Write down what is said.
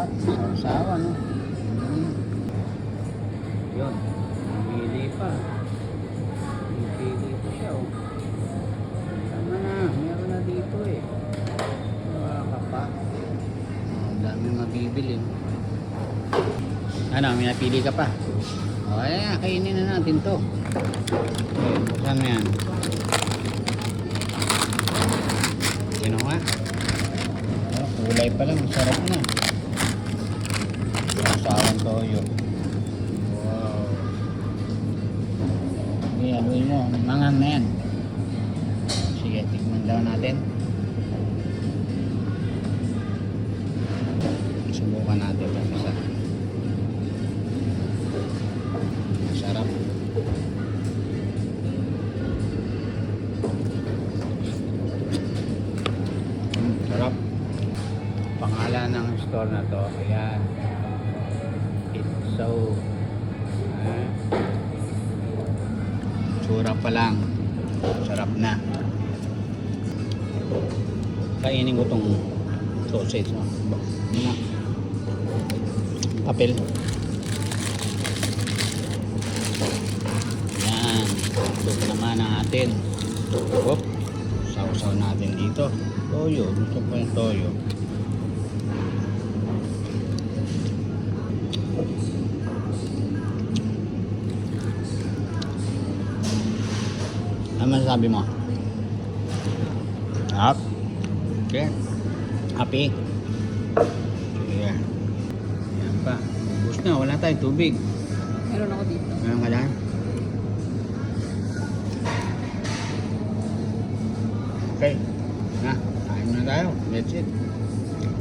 Sarap, sawa no. Yun, pili pa. Pili pa siya oh. Tama na, meron na dito eh. Wala pa. Ang dami mabibili. Ano, may napili ka pa? O, kainin na natin to. Okay, buksan mo yan. Sino nga? Oh, kulay pa lang, sarap na. Sawang toyo. Wow. Okay, aluin mo. Mangang na yan. Sige, tikman daw natin. Subukan natin ito isa. Sarap. Sarap. Pangalan ng store na to, ayan. It's so tsura pa lang. Sarap na. Kainin ko tong sausage no? Na. Papel. Yan. Ito naman ang atin. Hop. Sausaw natin dito. Toyo. Gusto ko yung toyo. Ano masasabi mo? Up. Okay. Happy. Sige. Yan pa. Ubus na. Wala tayong tubig. Meron ako dito. Meron ka dyan? Okay. Na. Kain muna tayo. That's it.